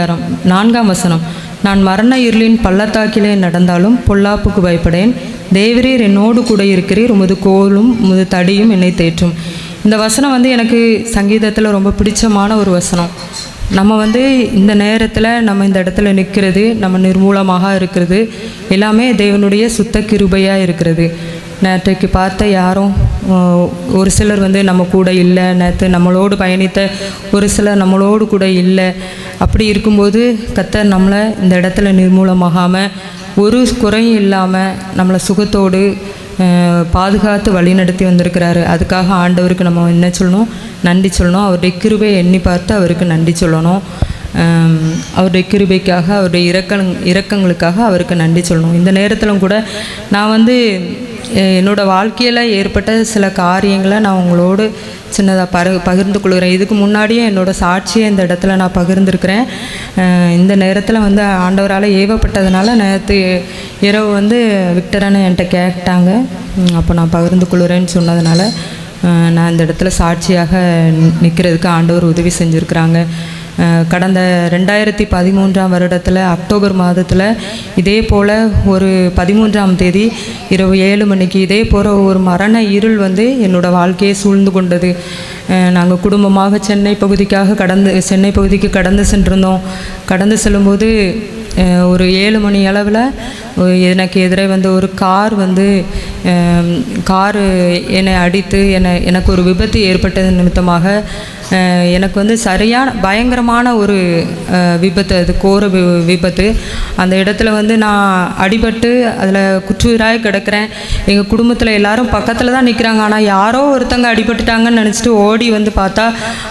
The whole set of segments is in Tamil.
4ஆம் வசனம். நான் மரண இருளின் பள்ளத்தாக்கிலே நடந்தாலும் பொல்லாப்புக்கு பயப்படேன். தேவரீர் என்னோடு கூட இருக்கிறீர், உமது கோலும் உமது தடியும் என்னை தேற்றும். இந்த வசனம் எனக்கு சங்கீதத்தில் ரொம்ப பிடிச்சமான ஒரு வசனம். நம்ம இந்த நேரத்தில் நம்ம இந்த இடத்துல நிற்கிறது, நம்ம நிர்மூலமாக இருக்கிறது எல்லாமே தேவனுடைய சுத்த கிருபையாக இருக்கிறது. நேற்றைக்கு பார்த்த யாரும் ஒரு சிலர் நம்ம கூட இல்லை, நேற்று நம்மளோடு பயணித்த ஒரு சிலர் நம்மளோடு கூட இல்லை. அப்படி இருக்கும்போது கர்த்தர் நம்மளை இந்த இடத்துல நிர்மூலமாகாமல் ஒரு குறையும் இல்லாமல் நம்மளை சுகத்தோடு பாதுகாத்து வழிநடத்தி வந்திருக்கிறாரு. அதுக்காக ஆண்டவருக்கு நம்ம என்ன சொல்லணும்? நன்றி சொல்லணும். அவருடைய கிருபையை எண்ணி பார்த்து அவருக்கு நன்றி சொல்லணும். அவருடைய கிருபைக்காக, அவருடைய இரக்கங்களுக்காக அவருக்கு நன்றி சொல்லணும். இந்த நேரத்திலும் கூட நான் என்னோடய வாழ்க்கையில் ஏற்பட்ட சில காரியங்களை நான் உங்களோடு சின்னதாக பகிர்ந்து கொள்கிறேன். இதுக்கு முன்னாடியே என்னோடய சாட்சியை இந்த இடத்துல நான் பகிர்ந்துருக்கிறேன். இந்த நேரத்தில் ஆண்டவரால் ஏவப்பட்டதுனால நேற்று இரவு விக்டரான என்கிட்ட கேட்டாங்க. அப்போ நான் பகிர்ந்து கொள்கிறேன்னு சொன்னதுனால நான் இந்த இடத்துல சாட்சியாக நிற்கிறதுக்கு ஆண்டவர் உதவி செஞ்சுருக்கிறாங்க. கடந்த 2013ஆம் வருடத்தில் அக்டோபர் மாதத்தில் இதே போல் ஒரு 13ஆம் தேதி இரவு 7 மணிக்கு இதே போல் ஒரு மரண இருள் என்னோடய வாழ்க்கையை சூழ்ந்து கொண்டது. நாங்கள் குடும்பமாக சென்னை பகுதிக்கு கடந்து சென்றிருந்தோம். கடந்து செல்லும்போது ஒரு 7 மணி அளவில் எனக்கு எதிரே ஒரு கார் என்னை அடித்து எனக்கு ஒரு விபத்து ஏற்பட்டது நிமித்தமாக எனக்கு சரியான பயங்கரமான ஒரு விபத்து, அது கோர விபத்து. அந்த இடத்துல நான் அடிபட்டு அதில் குற்றுயிராக கிடக்கிறேன். எங்கள் குடும்பத்தில் எல்லாரும் பக்கத்தில் தான் நிற்கிறாங்க. ஆனால் யாரோ ஒருத்தங்க அடிபட்டுட்டாங்கன்னு நினச்சிட்டு ஓடி பார்த்தா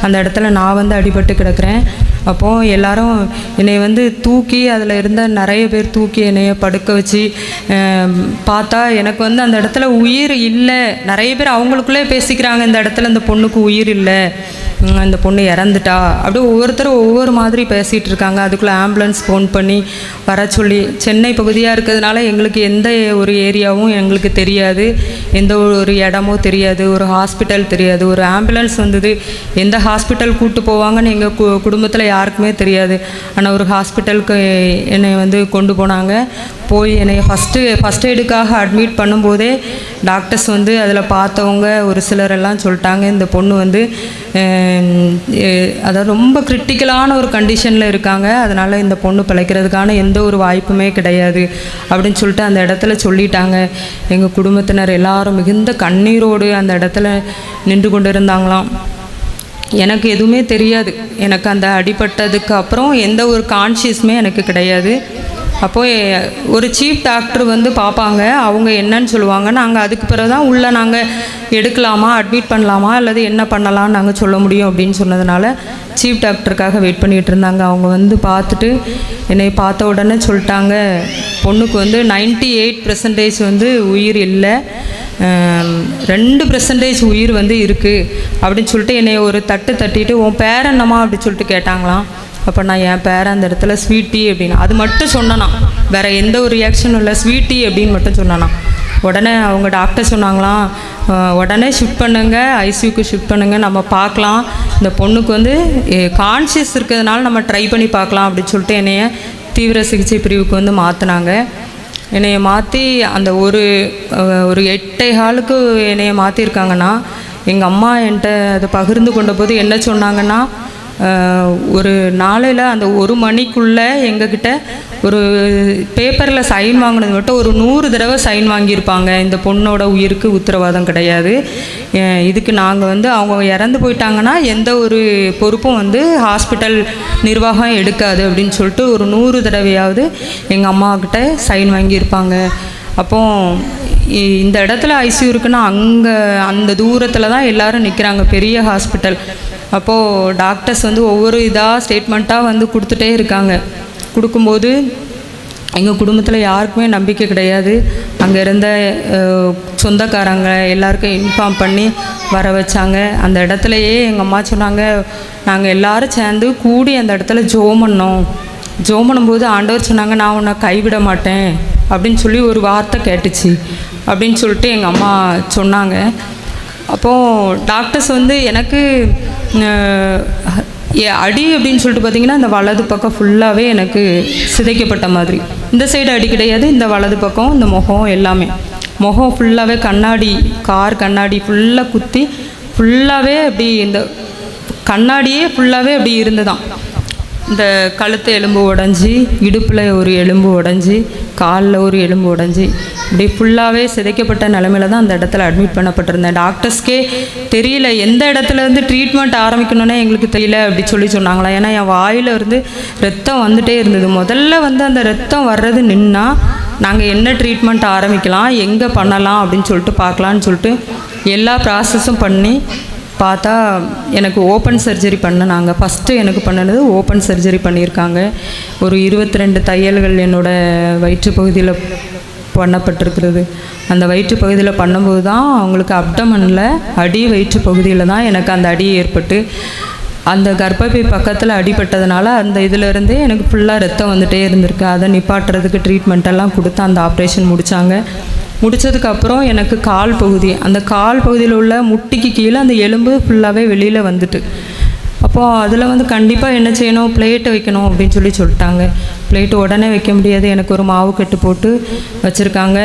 அந்த இடத்துல நான் அடிபட்டு கிடக்கிறேன். அப்போது எல்லாரும் என்னை தூக்கி அதில் இருந்த நிறைய பேர் தூக்கி என்னைய படுக்க வச்சு பார்த்தா எனக்கு அந்த இடத்துல உயிர் இல்லை. நிறைய பேர் அவங்களுக்குள்ளே பேசிக்கிறாங்க, இந்த இடத்துல இந்த பொண்ணுக்கு உயிர் இல்லை, இந்த பொண்ணு இறந்துட்டா. அப்படியே ஒவ்வொருத்தரும் ஒவ்வொரு மாதிரி பேசிகிட்டு இருக்காங்க. அதுக்குள்ளே ஆம்புலன்ஸ் ஃபோன் பண்ணி வர சொல்லி, சென்னை பகுதியாக இருக்கிறதுனால எங்களுக்கு எந்த ஒரு ஏரியாவும் எங்களுக்கு தெரியாது, எந்த ஒரு இடமோ தெரியாது, ஒரு ஹாஸ்பிட்டல் தெரியாது. ஒரு ஆம்புலன்ஸ் எந்த ஹாஸ்பிட்டல் கூப்பிட்டு போவாங்கன்னு எங்கள் குடும்பத்தில் யாருக்குமே தெரியாது. ஆனால் ஒரு ஹாஸ்பிட்டலுக்கு என்னை கொண்டு போனாங்க. போய் என்னை ஃபஸ்ட் எய்டுக்காக அட்மிட் பண்ணும்போதே டாக்டர்ஸ் அதில் பார்த்தவங்க ஒரு சிலரெல்லாம் சொல்லிட்டாங்க, இந்த பொண்ணு அதாவது ரொம்ப கிரிட்டிக்கலான ஒரு கண்டிஷனில் இருக்காங்க, அதனால் இந்த பொண்ணு பிழைக்கிறதுக்கான எந்த ஒரு வாய்ப்புமே கிடையாது அப்படின்னு சொல்லிட்டு அந்த இடத்துல சொல்லிட்டாங்க. எங்கள் குடும்பத்தினர் எல்லாரும் மிகுந்த கண்ணீரோடு அந்த இடத்துல நின்று கொண்டு இருந்தாங்களாம். எனக்கு எதுவுமே தெரியாது. எனக்கு அந்த அடிபட்டதுக்கு அப்புறம் எந்த ஒரு கான்ஷியஸுமே எனக்கு கிடையாது. அப்போது ஒரு சீஃப் டாக்டர் பார்ப்பாங்க. அவங்க என்னன்னு சொல்லுவாங்க, நாங்கள் அதுக்கு பிறகு தான் உள்ளே நாங்கள் எடுக்கலாமா, அட்மிட் பண்ணலாமா, அல்லது என்ன பண்ணலான்னு நாங்கள் சொல்ல முடியும் அப்படின்னு சொன்னதுனால சீஃப் டாக்டருக்காக வெயிட் பண்ணிகிட்டு இருந்தாங்க. அவங்க பார்த்துட்டு என்னை பார்த்த உடனே சொல்லிட்டாங்க, பொண்ணுக்கு 98% உயிர் இல்லை, 2% உயிர் இருக்குது அப்படின்னு சொல்லிட்டு என்னை ஒரு தட்டிட்டு உன் பேர் என்னம்மா அப்படி சொல்லிட்டு கேட்டாங்களாம். அப்போ நான் என் பேரை அந்த இடத்துல ஸ்வீட்டி அப்படின்னு அது மட்டும் சொன்னேனா, வேறு எந்த ஒரு ரியாக்ஷனும் இல்லை, ஸ்வீட்டி அப்படின்னு மட்டும் சொன்னேனா. உடனே அவங்க டாக்டர் சொன்னாங்களாம், உடனே ஷிஃப்ட் பண்ணுங்க, ஐசியூக்கு ஷிஃப்ட் பண்ணுங்க, நம்ம பார்க்கலாம், இந்த பொண்ணுக்கு கான்ஷியஸ் இருக்கிறதுனால நம்ம ட்ரை பண்ணி பார்க்கலாம் அப்படின்னு சொல்லிட்டு என்னைய தீவிர சிகிச்சை பிரிவுக்கு மாற்றினாங்க. என்னைய மாற்றி அந்த ஒரு 8:15 என்னைய மாற்றிருக்காங்கன்னா, எங்கள் அம்மா என்கிட்ட அதை பகிர்ந்து கொண்ட போது என்ன சொன்னாங்கன்னா, ஒரு நாளையில் அந்த 1 மணிக்குள்ளே எங்ககிட்ட ஒரு பேப்பரில் சைன் வாங்கினது மட்டும் ஒரு 100 தடவை சைன் வாங்கியிருப்பாங்க. இந்த பொண்ணோட உயிருக்கு உத்தரவாதம் கிடையாது, இதுக்கு நாங்கள் அவங்க இறந்து போயிட்டாங்கன்னா எந்த ஒரு பொறுப்பும் ஹாஸ்பிட்டல் நிர்வாகம் எடுக்காது அப்படின்னு சொல்லிட்டு ஒரு 100 தடவையாவது எங்கள் அம்மாக்கிட்ட சைன் வாங்கியிருப்பாங்க. அப்போது இந்த இடத்துல ஐசியூ இருக்குன்னா அங்கே அந்த தூரத்தில் தான் எல்லோரும் நிற்கிறாங்க, பெரிய ஹாஸ்பிட்டல். அப்போது டாக்டர்ஸ் ஒவ்வொரு இதாக ஸ்டேட்மெண்ட்டாக கொடுத்துட்டே இருக்காங்க. கொடுக்கும்போது எங்கள் குடும்பத்தில் யாருக்குமே நம்பிக்கை கிடையாது. அங்கே இருந்த சொந்தக்காரங்க எல்லாருக்கும் இன்ஃபார்ம் பண்ணி வர வச்சாங்க. அந்த இடத்துலையே எங்கள் அம்மா சொன்னாங்க, நாங்கள் எல்லோரும் சேர்ந்து கூடி அந்த இடத்துல ஜெபம் பண்ணோம். ஜெபம் பண்ணும்போது ஆண்டவர் சொன்னாங்க, நான் உன்னை கைவிட மாட்டேன் அப்படின்னு சொல்லி ஒரு வார்த்தை கேட்டுச்சு அப்படின்னு சொல்லிட்டு எங்கள் அம்மா சொன்னாங்க. அப்போது டாக்டர்ஸ் எனக்கு அடி அப்படின்னு சொல்லிட்டு பார்த்தீங்கன்னா இந்த வலது பக்கம் ஃபுல்லாகவே எனக்கு சிதைக்கப்பட்ட மாதிரி. இந்த சைடு அடி கிடையாது, இந்த வலது பக்கம் இந்த முகம் எல்லாமே. முகம் ஃபுல்லாகவே கண்ணாடி, கார் கண்ணாடி ஃபுல்லாக குத்தி ஃபுல்லாகவே அப்படி இந்த கண்ணாடியே ஃபுல்லாகவே அப்படி இருந்துதான். இந்த கழுத்து எலும்பு உடஞ்சி, இடுப்பில் ஒரு எலும்பு உடஞ்சி, காலில் ஒரு எலும்பு உடஞ்சி, இப்படி ஃபுல்லாகவே சிதைக்கப்பட்ட நிலமையில தான் அந்த இடத்துல அட்மிட் பண்ணப்பட்டிருந்தேன். டாக்டர்ஸ்க்கே தெரியல எந்த இடத்துல இருந்து ட்ரீட்மெண்ட் ஆரம்பிக்கணுன்னே எங்களுக்கு தெரியல அப்படி சொன்னாங்களா. ஏன்னா என் வாயில் இருந்து ரத்தம் வந்துகிட்டே இருந்தது. முதல்ல வந்து அந்த ரத்தம் வர்றது நின்னா நாங்கள் என்ன ட்ரீட்மெண்ட் ஆரம்பிக்கலாம், எங்கே பண்ணலாம் அப்படின்னு சொல்லிட்டு பார்க்கலான்னு சொல்லிட்டு எல்லா ப்ராசஸும் பண்ணி பார்த்தா எனக்கு ஓப்பன் சர்ஜரி பண்ணினாங்க. ஃபஸ்ட்டு எனக்கு பண்ணினது ஓப்பன் சர்ஜரி பண்ணியிருக்காங்க. ஒரு 22 தையல்கள் என்னோடய வயிற்று பகுதியில் பண்ணப்பட்டிருக்கிறது. அந்த வயிற்று பகுதியில் பண்ணும்போது தான் அவங்களுக்கு அப்டமனில் அடி வயிற்று பகுதியில் தான் எனக்கு அந்த அடி ஏற்பட்டு அந்த கர்ப்பப்பை பக்கத்தில் அடிபட்டதுனால அந்த இதிலேருந்தே எனக்கு ஃபுல்லாக ரத்தம் வந்துகிட்டே இருந்திருக்கு. அதை நிப்பாட்டுறதுக்கு ட்ரீட்மெண்ட்டெல்லாம் கொடுத்து அந்த ஆப்ரேஷன் முடித்தாங்க. முடித்ததுக்கப்புறம் எனக்கு கால் பகுதி, அந்த கால் பகுதியில் உள்ள முட்டிக்கு கீழே அந்த எலும்பு ஃபுல்லாகவே வெளியில் வந்துட்டு, அப்போது அதில் வந்து கண்டிப்பாக என்ன செய்யணும், பிளேட்டு வைக்கணும் அப்படின்னு சொல்லிட்டாங்க. பிளேட்டு உடனே வைக்க முடியாது, எனக்கு ஒரு மாவு கட்டு போட்டு வச்சுருக்காங்க.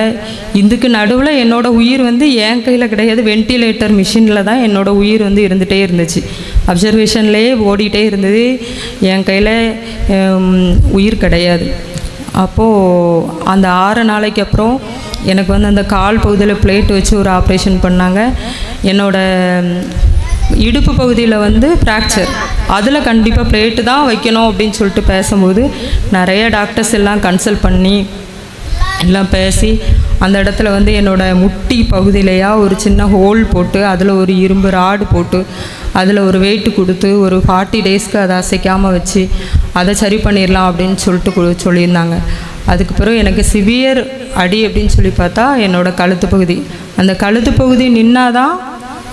இதுக்கு நடுவில் என்னோடய உயிர் வந்து என் கையில் கிடையாது, வென்டிலேட்டர் மிஷினில் தான் என்னோடய உயிர் வந்து இருந்துகிட்டே இருந்துச்சு. அப்சர்வேஷன்லேயே ஓடிட்டே இருந்தது, என் கையில் உயிர் கிடையாது. அப்போது அந்த 6 நாளைக்கு அப்புறம் எனக்கு வந்து அந்த கால் பகுதியில் பிளேட் வச்சு ஒரு ஆப்ரேஷன் பண்ணாங்க. என்னோடய இடுப்பு பகுதியில் வந்து ஃப்ராக்சர், அதில் கண்டிப்பாக பிளேட்டு தான் வைக்கணும் அப்படின்னு சொல்லிட்டு பேசும்போது நிறைய டாக்டர்ஸ் எல்லாம் கன்சல்ட் பண்ணி எல்லாம் பேசி அந்த இடத்துல வந்து என்னோடய முட்டி பகுதியிலையா ஒரு சின்ன ஹோல் போட்டு அதில் ஒரு இரும்பு ராடு போட்டு அதில் ஒரு வெயிட்டு கொடுத்து ஒரு 40 டேஸ்க்கு அதை அசைக்காமல் வச்சு அதை சரி பண்ணிடலாம் அப்படின்னு சொல்லிட்டு சொல்லியிருந்தாங்க. அதுக்கு பிறகு எனக்கு சிவியர் அடி அப்படின்னு சொல்லி பார்த்தா என்னோடய கழுத்து பகுதி, அந்த கழுத்து பகுதி நின்னாதான்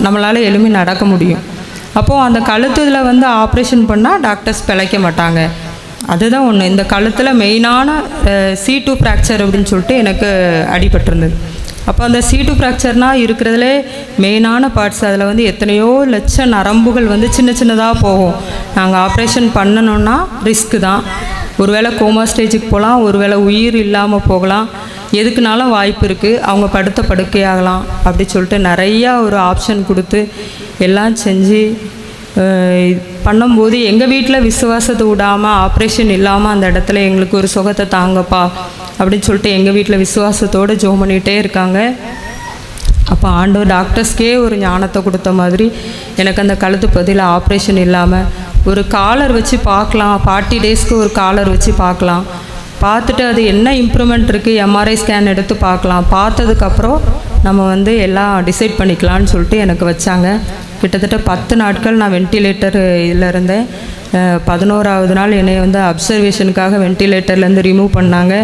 நம்மளால் எலும்பி நடக்க முடியும். அப்போது அந்த கழுத்தில் வந்து ஆப்ரேஷன் பண்ணால் டாக்டர்ஸ் பிழைக்க மாட்டாங்க. அதுதான் ஒன்று. இந்த கழுத்தில் மெயினான C2 ஃப்ராக்சர் அப்படின்னு சொல்லிட்டு எனக்கு அடிபட்டிருந்தது. அப்போ அந்த C2 ஃப்ராக்சர்னால் இருக்கிறதுலே மெயினான பார்ட்ஸ், அதில் வந்து எத்தனையோ லட்ச நரம்புகள் வந்து சின்ன சின்னதாக போகும். நாங்கள் ஆப்ரேஷன் பண்ணணுன்னா ரிஸ்க்கு தான். ஒருவேளை கோமா ஸ்டேஜுக்கு போகலாம், ஒருவேளை உயிர் இல்லாமல் போகலாம், எதுக்குனாலும் வாய்ப்பு இருக்குது, அவங்க படுத்த படுக்கையாகலாம் அப்படி சொல்லிட்டு நிறையா ஒரு ஆப்ஷன் கொடுத்து எல்லாம் செஞ்சு பண்ணும்போது எங்கள் வீட்டில் விசுவாசத்தை விடாமல் ஆப்ரேஷன் இல்லாமல் அந்த இடத்துல எங்களுக்கு ஒரு சுகத்தை தாங்கப்பா அப்படின்னு சொல்லிட்டு எங்கள் வீட்டில் விசுவாசத்தோடு ஜெபம் பண்ணிகிட்டே இருக்காங்க. அப்போ ஆண்டவர் டாக்டர்ஸ்க்கே ஒரு ஞானத்தை கொடுத்த மாதிரி எனக்கு அந்த கழுத்து பகுதியில் ஆப்ரேஷன் இல்லாமல் ஒரு காலர் வச்சு பார்க்கலாம், 40 டேஸ்க்கு ஒரு காலர் வச்சு பார்க்கலாம், பார்த்துட்டு அது என்ன இம்ப்ரூவ்மெண்ட் இருக்குது எம்ஆர்ஐ ஸ்கேன் எடுத்து பார்க்கலாம், பார்த்ததுக்கப்புறம் நம்ம வந்து எல்லாம் டிசைட் பண்ணிக்கலான்னு சொல்லிட்டு எனக்கு வச்சாங்க. கிட்டத்தட்ட 10 நாட்கள் நான் வென்டிலேட்டர் இதில் இருந்தேன். 11ஆவது நாள் என்னை வந்து அப்சர்வேஷனுக்காக வென்டிலேட்டர்லேருந்து ரிமூவ் பண்ணாங்க.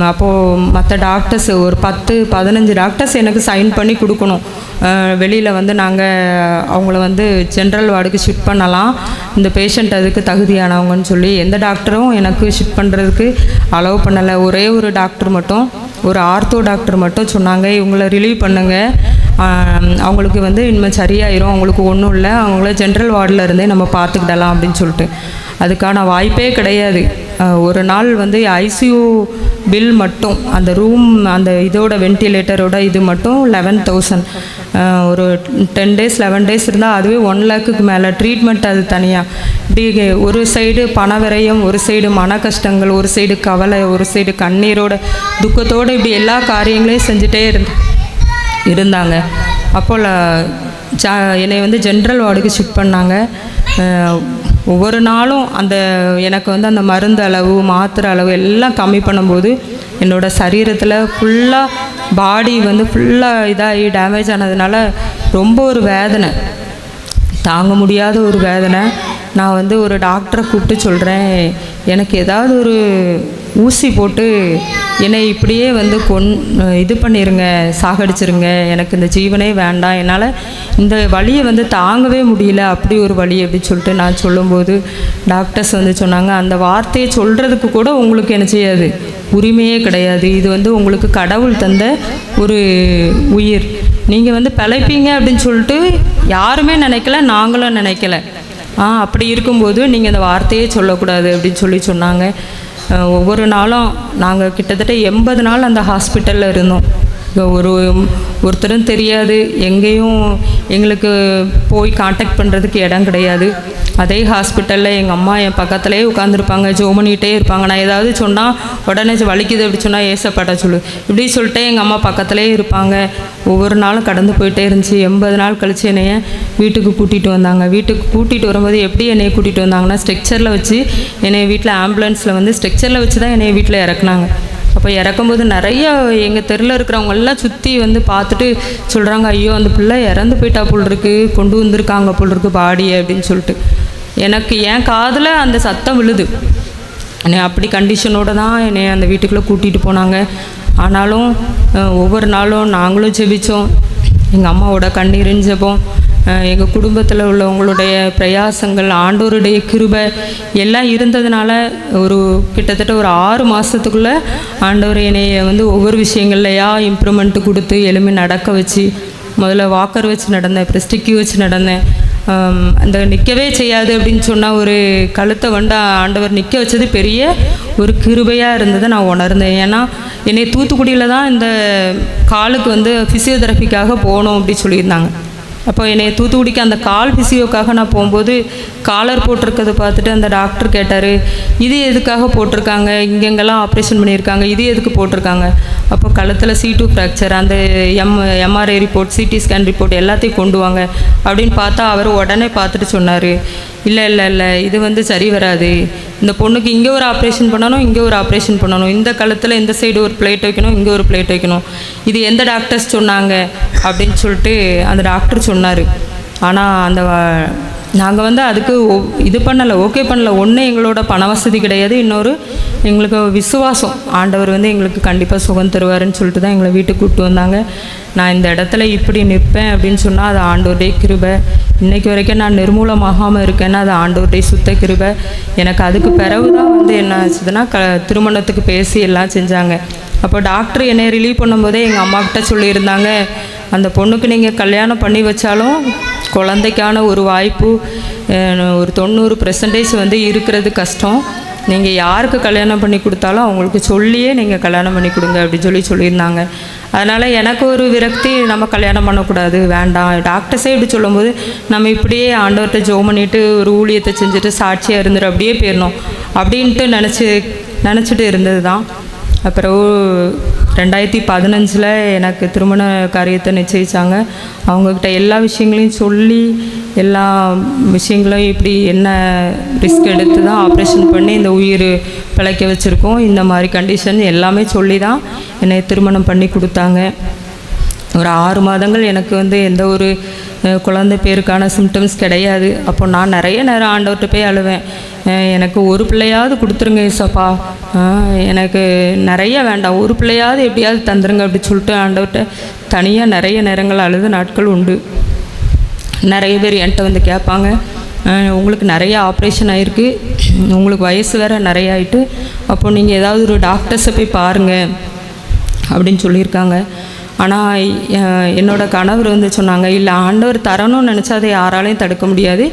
அப்போது மற்ற டாக்டர்ஸ் ஒரு 10-15 டாக்டர்ஸ் எனக்கு சைன் பண்ணி கொடுக்கணும். வெளியில் வந்து நாங்கள் அவங்கள வந்து ஜென்ரல் வார்டுக்கு ஷிஃப்ட் பண்ணலாம், இந்த பேஷண்ட் அதுக்கு தகுதியானவங்கன்னு சொல்லி எந்த டாக்டரும் எனக்கு ஷிஃப்ட் பண்ணுறதுக்கு அலோவ் பண்ணலை. ஒரே ஒரு டாக்டர் மட்டும், ஒரு ஆர்த்தோ டாக்டர் மட்டும் சொன்னாங்க, இவங்கள ரிலீவ் பண்ணுங்கள், அவங்களுக்கு வந்து இனிமேல் சரியாயிரும், அவங்களுக்கு ஒன்றும் இல்லை, அவங்கள ஜென்ரல் வார்டில் இருந்தே நம்ம பார்த்துக்கிடலாம் அப்படின்னு சொல்லிட்டு. அதுக்கான வாய்ப்பே கிடையாது. ஒரு நாள் வந்து ஐசியூ பில் மட்டும் அந்த ரூம் அந்த இதோட வென்டிலேட்டரோட இது மட்டும் 11,000. ஒரு 10 டேஸ் 11 டேஸ் இருந்தால் அதுவே 1 லேக்குக்கு மேலே ட்ரீட்மெண்ட். அது தனியாக இப்படி ஒரு சைடு பண விரயம், ஒரு சைடு மன கஷ்டங்கள், ஒரு சைடு கவலை, ஒரு சைடு கண்ணீரோட துக்கத்தோடு இப்படி எல்லா காரியங்களையும் செஞ்சுட்டே இருந்தாங்க. அப்போது என்னை வந்து ஜென்ரல் வார்டுக்கு ஷிஃப்ட் பண்ணாங்க. ஒவ்வொரு நாளும் அந்த எனக்கு வந்து அந்த மருந்து அளவு மாத்திரை அளவு எல்லாம் கம்மி பண்ணும்போது என்னோடய சரீரத்தில் ஃபுல்லாக பாடி வந்து ஃபுல்லாக இதாகி டேமேஜ் ஆனதுனால ரொம்ப ஒரு வேதனை, தாங்க முடியாத ஒரு வேதனை. நான் வந்து ஒரு டாக்டரை கூப்பிட்டு சொல்கிறேன், எனக்கு ஏதாவது ஒரு ஊசி போட்டு என்னை இப்படியே வந்து இது பண்ணிடுங்க, சாகடிச்சிருங்க, எனக்கு இந்த ஜீவனே வேண்டாம், என்னால் இந்த வலியை வந்து தாங்கவே முடியல, அப்படி ஒரு வலி அப்படின்னு சொல்லிட்டு நான் சொல்லும்போது டாக்டர்ஸ் வந்து சொன்னாங்க, அந்த வார்த்தையை சொல்கிறதுக்கு கூட உங்களுக்கு என்ன செய்யாது, உரிமையே கிடையாது, இது வந்து உங்களுக்கு கடவுள் தந்த ஒரு உயிர், நீங்கள் வந்து பிழைப்பீங்க அப்படின்னு சொல்லிட்டு யாருமே நினைக்கல, நாங்களும் நினைக்கல. அப்படி இருக்கும்போது நீங்கள் இந்த வார்த்தையே சொல்லக்கூடாது அப்படின்னு சொன்னாங்க. ஒவ்வொரு நாளும் நாங்கள் கிட்டத்தட்ட 80 நாள் அந்த ஹாஸ்பிட்டலில் இருந்தோம். ஒருத்தரும் தெரியாது, எங்கேயும் எங்களுக்கு போய் காண்டாக்ட் பண்ணுறதுக்கு இடம் கிடையாது. அதே ஹாஸ்பிட்டலில் எங்கள் அம்மா என் பக்கத்துலேயே உட்காந்துருப்பாங்க, ஜோம் பண்ணிகிட்டே இருப்பாங்க. நான் ஏதாவது சொன்னால் உடனே வலிக்குது அப்படி சொன்னால் ஏசப்பட சொல்லு இப்படி சொல்லிட்டு எங்கள் அம்மா பக்கத்துலேயே இருப்பாங்க. ஒவ்வொரு நாளும் கடந்து போயிட்டே இருந்துச்சு. 80 நாள் கழித்து என்னைய வீட்டுக்கு கூட்டிகிட்டு வந்தாங்க. வீட்டுக்கு கூட்டிகிட்டு வரும்போது எப்படி என்னையை கூட்டிகிட்டு வந்தாங்கன்னா, ஸ்ட்ரெக்சரில் வச்சு என்னை வீட்டில் ஆம்புலன்ஸில் வந்து ஸ்ட்ரெக்சரில் வச்சு தான் என்னை வீட்டில் இறக்குனாங்க. அப்போ இறக்கும்போது நிறைய எங்கள் தெருவில் இருக்கிறவங்க எல்லாம் சுற்றி வந்து பார்த்துட்டு சொல்கிறாங்க, ஐயோ அந்த பிள்ளை இறந்து போயிட்டா போல் இருக்கு, கொண்டு வந்திருக்காங்க போல் இருக்கு பாடியை அப்படின்னு சொல்லிட்டு. எனக்கு என் காதில் அந்த சத்தம் விழுது. என்னை அப்படி கண்டிஷனோடு தான் என்னை அந்த வீட்டுக்குள்ளே கூட்டிகிட்டு போனாங்க. ஆனாலும் ஒவ்வொரு நாளும் நாங்களும் ஜெபித்தோம். எங்கள் அம்மாவோட கண்ணீரின் ஜெபம், எங்கள் குடும்பத்தில் உள்ளவங்களுடைய பிரயாசங்கள், ஆண்டவருடைய கிருபை எல்லாம் இருந்ததுனால கிட்டத்தட்ட ஒரு 6 மாதத்துக்குள்ளே ஆண்டவர் என்னைய வந்து ஒவ்வொரு விஷயங்கள்லையா இம்ப்ரூவ்மெண்ட்டு கொடுத்து எலும்பி நடக்க வச்சு, முதல்ல வாக்கர் வச்சு நடந்தேன், அப்புறம் ஸ்டிக்கி வச்சு நடந்தேன். அந்த நிற்கவே செய்யாது அப்படின்னு சொன்னால் ஒரு கழுத்தை வந்து ஆண்டவர் நிற்க வச்சது பெரிய ஒரு கிருபையாக இருந்ததை நான் உணர்ந்தேன். ஏன்னா என்னை தூத்துக்குடியில் தான் இந்த காலுக்கு வந்து ஃபிசியோதெரபிக்காக போகணும் அப்படி சொல்லியிருந்தாங்க. அப்போ என்னை தூத்துக்குடிக்கு அந்த கால் பிசியோக்காக நான் போகும்போது காலர் போட்டிருக்கிறத பார்த்துட்டு அந்த டாக்டர் கேட்டார், இது எதுக்காக போட்டிருக்காங்க, இங்கெங்கெல்லாம் ஆப்ரேஷன் பண்ணியிருக்காங்க, இது எதுக்கு போட்டிருக்காங்க? அப்போ கழுத்தில் C2 ஃப்ராக்சர், அந்த MRI report, CT scan report எல்லாத்தையும் கொண்டு வாங்க அப்படின்னு பார்த்தா அவர் உடனே பார்த்துட்டு சொன்னார், இல்லை இது வந்து சரி வராது, இந்த பொண்ணுக்கு இங்கே ஒரு ஆப்ரேஷன் பண்ணணும், இங்கே ஒரு ஆப்ரேஷன் பண்ணணும், இந்த கழுத்தில் இந்த சைடு ஒரு பிளேட் வைக்கணும், இங்கே ஒரு பிளேட் வைக்கணும், இது எந்த டாக்டர்ஸ் சொன்னாங்க அப்படின்னு சொல்லிட்டு அந்த டாக்டர் சொன்னார். ஆனால் நாங்கள் வந்து அதுக்கு இது பண்ணலை, ஓகே பண்ணலை. ஒன்று எங்களோட பண வசதி கிடையாது, இன்னொரு எங்களுக்கு விசுவாசம், ஆண்டவர் வந்து எங்களுக்கு கண்டிப்பாக சுகம் தருவாருன்னு சொல்லிட்டு தான் எங்களை வீட்டுக்கு கூப்பிட்டு வந்தாங்க. நான் இந்த இடத்துல இப்படி நிற்பேன் அப்படின்னு சொன்னால் அது ஆண்டவருடைய கிருபை. இன்றைக்கு வரைக்கும் நான் நிர்மூலமாகாமல் இருக்கேன்னா அது ஆண்டவருடைய சுத்த கிருபை. எனக்கு அதுக்கு பிறகு தான் வந்து என்ன ஆச்சுதுன்னா திருமணத்துக்கு பேசி எல்லாம் செஞ்சாங்க. அப்போ டாக்டர் என்னை ரிலீவ் பண்ணும்போதே எங்கள் அம்மாக்கிட்ட சொல்லியிருந்தாங்க, அந்த பொண்ணுக்கு நீங்கள் கல்யாணம் பண்ணி வச்சாலும் குழந்தைக்கான ஒரு வாய்ப்பு ஒரு 90% வந்து இருக்கிறது கஷ்டம். நீங்கள் யாருக்கு கல்யாணம் பண்ணி கொடுத்தாலும் அவங்களுக்கு சொல்லியே நீங்கள் கல்யாணம் பண்ணி கொடுங்க அப்படின்னு சொல்லியிருந்தாங்க. அதனால் எனக்கு ஒரு விரக்தி, நம்ம கல்யாணம் பண்ணக்கூடாது, வேண்டாம். டாக்டர்ஸே இப்படி சொல்லும்போது நம்ம இப்படியே ஆண்டவர்கிட்ட ஜெபம் பண்ணிவிட்டு ஒரு ஊழியத்தை செஞ்சுட்டு சாட்சியாக இருந்துட்டு அப்படியே போயிடணும் அப்படின்ட்டு நினச்சிட்டு இருந்தது தான். அப்புறம் 2015 எனக்கு திருமண காரியத்தை நிச்சயித்தாங்க. அவங்கக்கிட்ட எல்லா விஷயங்களையும் சொல்லி எல்லா விஷயங்களையும் இப்படி என்ன ரிஸ்க் எடுத்து தான் ஆப்ரேஷன் பண்ணி இந்த உயிர் பிழைக்க வச்சுருக்கோம், இந்த மாதிரி கண்டிஷன் எல்லாமே சொல்லி தான் என்னை திருமணம் பண்ணி கொடுத்தாங்க. ஒரு 6 மாதங்கள் எனக்கு வந்து எந்த ஒரு குழந்தை பேருக்கான சிம்டம்ஸ் கிடையாது. அப்போ நான் நிறைய நேரம் ஆண்டவர்கிட்ட போய் அழுவேன், எனக்கு ஒரு பிள்ளையாவது கொடுத்துருங்க ஏசப்பா, எனக்கு நிறைய வேண்டாம், ஒரு பிள்ளையாவது எப்படியாவது தந்துருங்க அப்படி சொல்லிட்டு ஆண்டவர்கிட்ட தனியாக நிறைய நேரங்கள் அழுத நாட்கள் உண்டு. நிறைய பேர் என்கிட்ட வந்து கேட்பாங்க, உங்களுக்கு நிறைய ஆப்ரேஷன் ஆகிருக்கு, உங்களுக்கு வயசு வேறு நிறைய ஆகிட்டு, அப்போ நீங்கள் ஏதாவது ஒரு டாக்டர்ஸை போய் பாருங்கள் அப்படின்னு சொல்லியிருக்காங்க. ஆனால் என்னோடய கணவர் வந்து சொன்னாங்க, இல்லை ஆண்டவர் தரணும்னு நினச்சா அதை யாராலையும் தடுக்க முடியாது,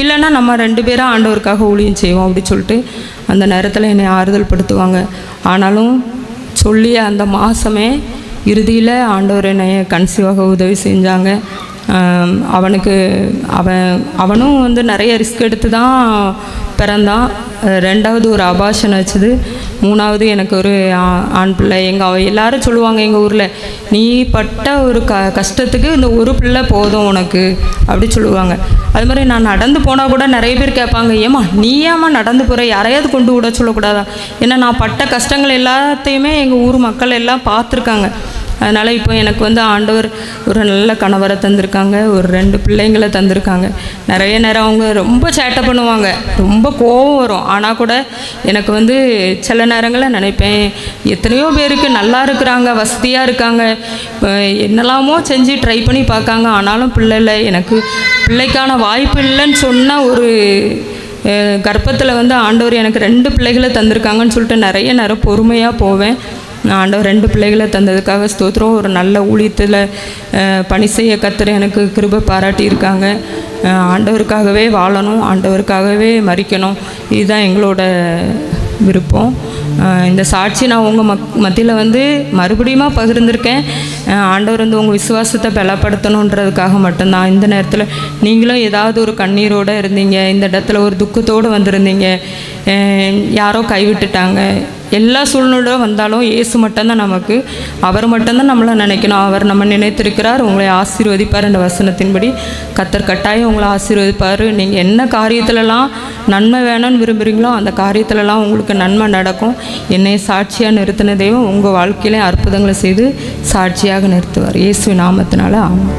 இல்லைன்னா நம்ம 2 பேரும் ஆண்டவருக்காக ஊழியம் செய்வோம் அப்படி சொல்லிட்டு அந்த நேரத்தில் என்னை ஆறுதல் படுத்துவாங்க. ஆனாலும் சொல்லிய அந்த மாதமே இறுதியில் ஆண்டவர் என்னை கன்சீவாக உதவி செஞ்சாங்க. அவனும் வந்து நிறைய ரிஸ்க் எடுத்து தான் பிறந்தான். 2வது ஒரு அபார்ஷன் வச்சது, 3வது எனக்கு ஒரு ஆண் பிள்ளை. எல்லாரும் சொல்லுவாங்க எங்கள் ஊரில், நீ பட்ட ஒரு கஷ்டத்துக்கு இந்த ஒரு பிள்ளை போதும் உனக்கு அப்படி சொல்லுவாங்க. அது மாதிரி நான் நடந்து போனால் கூட நிறைய பேர் கேட்பாங்க, ஏம்மா நீ ஏம்மா நடந்து போகிற, யாரையாவது கொண்டு விட சொல்லக்கூடாதா? ஏன்னா நான் பட்ட கஷ்டங்கள் எல்லாத்தையுமே எங்கள் ஊர் மக்கள் எல்லாம் பார்த்துருக்காங்க. அதனால் இப்போ எனக்கு வந்து ஆண்டவர் ஒரு நல்ல கணவரை தந்திருக்காங்க, ஒரு 2 பிள்ளைங்களை தந்திருக்காங்க. நிறைய நேரம் அவங்க ரொம்ப சேட்டை பண்ணுவாங்க, ரொம்ப கோபம் வரும். ஆனால் கூட எனக்கு வந்து சில நேரங்களில் நினைப்பேன், எத்தனையோ பேருக்கு நல்லா இருக்கிறாங்க, வசதியாக இருக்காங்க, என்னெல்லாமோ செஞ்சு ட்ரை பண்ணி பார்க்காங்க, ஆனாலும் பிள்ளை இல்லை, எனக்கு பிள்ளைக்கான வாய்ப்பு இல்லைன்னு சொன்ன ஒரு கர்ப்பத்தில் வந்து ஆண்டவர் எனக்கு 2 பிள்ளைகளை தந்திருக்காங்கன்னு சொல்லிட்டு நிறைய நேரம் பொறுமையாக போவேன். ஆண்டவர் 2 பிள்ளைகளை தந்ததுக்காக ஸ்தோத்திரம். ஒரு நல்ல ஊழியத்தில் பணி செய்ய கர்த்தர் எனக்கு கிருபை பாராட்டியிருக்காங்க. ஆண்டவருக்காகவே வாழணும், ஆண்டவருக்காகவே மரிக்கணும், இதுதான் எங்களோட விருப்பம். இந்த சாட்சி நான் உங்கள் மத்தியில் வந்து மறுபடியும் பகிர்ந்திருக்கேன். ஆண்டவர் வந்து உங்கள் விசுவாசத்தை பலப்படுத்தணுன்றதுக்காக மட்டும்தான். இந்த நேரத்தில் நீங்களும் ஏதாவது ஒரு கண்ணீரோடு இருந்தீங்க, இந்த இடத்துல ஒரு துக்கத்தோடு வந்திருந்தீங்க, யாரோ கைவிட்டுட்டாங்க, எல்லா சூழ்நிலையும் வந்தாலும் இயேசு மட்டும்தான் நமக்கு, அவர் மட்டும்தான் நம்மளை நினைக்கணும். அவர் நம்ம நினைத்திருக்கிறார், உங்களை ஆசீர்வதிப்பார். என்ற வசனத்தின்படி கர்த்தர் கட்டாயம் உங்களை ஆசீர்வதிப்பார். நீங்கள் என்ன காரியத்திலலாம் நன்மை வேணும்னு விரும்புகிறீங்களோ அந்த காரியத்திலலாம் உங்களுக்கு நன்மை நடக்கும். என்னை சாட்சியாக நிறுத்தின தெய்வம் உங்கள் வாழ்க்கையிலே அற்புதங்களை செய்து சாட்சியாக நிறுத்துவார். இயேசு நாமத்தினால ஆமாம்.